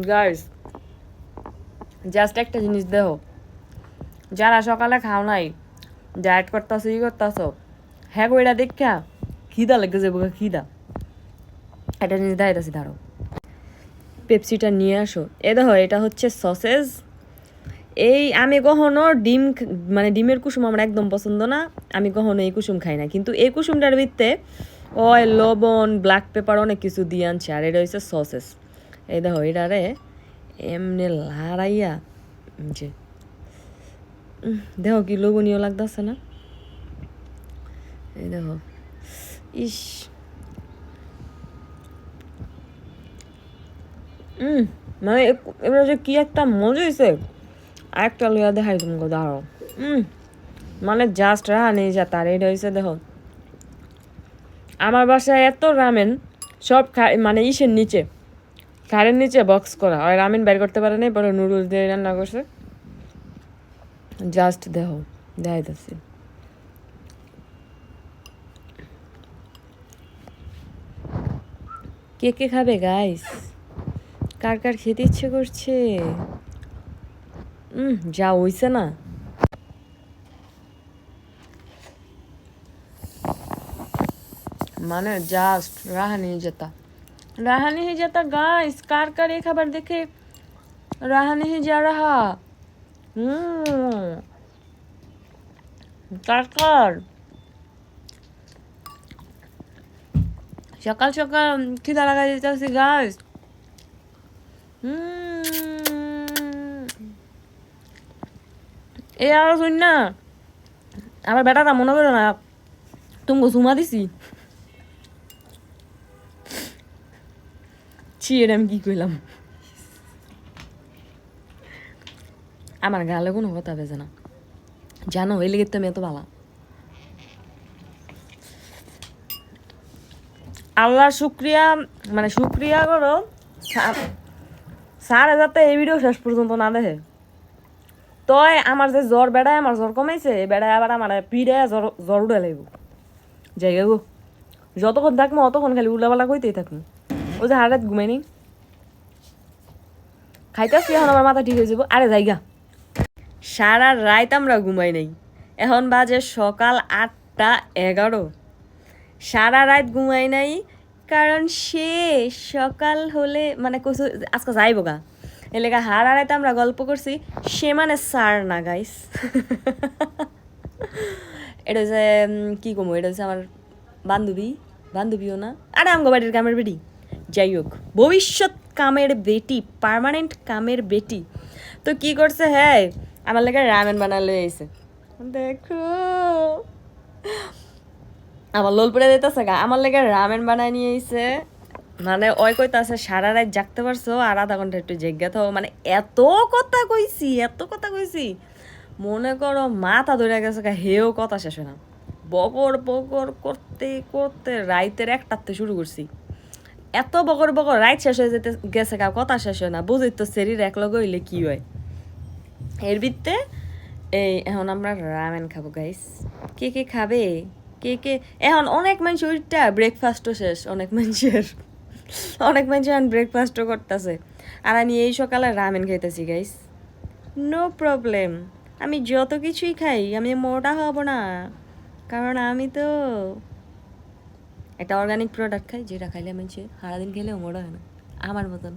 Guys just একটা জিনিস দেখো, যারা সকালে খাও নাই, ডায়েট করতেছো ই করতেছো, হ্যাঁ এটা দেখা খিদা লেগে যাবো, খিদা। একটা জিনিস দেখাইতেছি, ধরো পেপসিটা নিয়ে আসো। এ দেখো, এটা হচ্ছে সসেজ। এই আমি কখনো ডিম মানে ডিমের কুসুম আমার একদম পছন্দ না, আমি কখনো এই কুসুম খাই না, কিন্তু এই কুসুমটার ভিত্তে অয়েল, লবণ, ব্ল্যাক পেপার অনেক কিছু দিয়ে আনছে, আর এটা হচ্ছে সসেস। এই দেখো এটারে এমনি লাড়াইয়া যে দেখো কি লোভনীয় লাগতেছে না? এই দেখো, ইস, মানে এবার যে কি একটা মজা হয়েছে। আরেকটা লইয়া দেখাই তোমাকে, দাঁড়াও। মানে জাস্ট রাহানি যা তার এটা হয়েছে। দেখো আমার বাসায় এত রামেন, সব মানে ইসের নিচে, খাড়ের নিচে বক্স করা, আর রামেন বের করতে পারে নাই, পরে নুডলস দিয়ে রান্না করছে। জাস্ট দেখো, দেখাইতেছি। কে কে খাবে গাইস? কার কার খেতে ইচ্ছে করছে? যা হইছে না, মানে জাস্ট রাহানি যেতা, রাহানি হি যেতা গাইস। কার কার এই খাবার দেখে রাহানি হি যা রাহা? কার কার সকাল সকাল খিদা লাগা যেতেছি গাইস। এই আর শুন না, আমার বেটাটা মনে করো না তুমি সুমা দিছি। ছি, এটা আমি কি কইলাম? আমার গালে কোনো কথা বেজে না, জানো এই লেগে তো আমি এত ভালো। আল্লাহ শুক্রিয়া, মানে শুক্রিয়া করো স্যার যাতে এই ভিডিও শেষ পর্যন্ত না দেখে। তয় আমার যে জ্বর বেড়ায়, আমার জ্বর কমাইছে, বেড়ায় আবার আমার পিড়ে জ্বর উঠে লাগব। জায়গা গো, যতক্ষণ থাকবো অতক্ষণ খালি উল্লাপালা কইতেই থাকবো। ওই যে হারাত ঘুমাইনি, খাইতেছি, এখন আমার মাথা ঠিক হয়ে যাবো। আরে জায়গা, সারা রাত আমরা ঘুমাই নাই, এখন বাজে সকাল 8টা 11। সারা রাত ঘুমাই নাই, কারণ সে সকাল হলে মানে কইছো আজকে যাইব গা, এলাকা হারা রাত আমরা গল্প করছি। সে মানে স্যার না গাইস। এটা হচ্ছে কি কমো, এটা হচ্ছে আমার বান্ধবী, বান্ধবীও না, আরে আমগো বাড়ির কামের বেটি। যাই হোক, ভবিষ্যৎ কামের বেটি, পার্মানেন্ট কামের বেটি। তো কি করছে, হ্যাঁ আমার লেগে রামেন বানালে এসে দেখো, আমার লোল পড়ে দিতেছে গা, আমার লেগে রামেন বানায় নিয়ে এসে। মানে ওই কইতাছে সারা রাত জাগতে পারছো, আর আধা ঘন্টা একটু জেগে থাও। মানে এত কথা কইছি, এত কথা কইছি, মনে করো মাথা ধরে গেছে গা, হেও কথা শেষ হয় না। বগর বগর করতে করতে রাইতের 1টাতে শুরু করছি। এত বগর বগর রাইত শেষ হয়ে যেতে গেছে গা, কথা শেষ হয় না। বুঝি তো শরীর একলগে হইলে কি হয়। এর ভিত্তে এই এখন আমরা রামেন খাবো গাইস। কে কে খাবে? কে কে? এখন অনেক মানুষ ওইটা ব্রেকফাস্টও শেষ, অনেক মানুষের, অনেক মানুষ এখন ব্রেকফাস্টও করতেছে, আর আমি এই সকালে রামেন খাইতেছি গাইস। নো প্রবলেম, আমি যত কিছুই খাই, আমি মোটা হব না, কারণ আমি তো একটা অর্গানিক প্রোডাক্ট খাই, যেটা খাইলে মানুষে সারাদিন খেলেও মোটা হয় না, আমার মতন।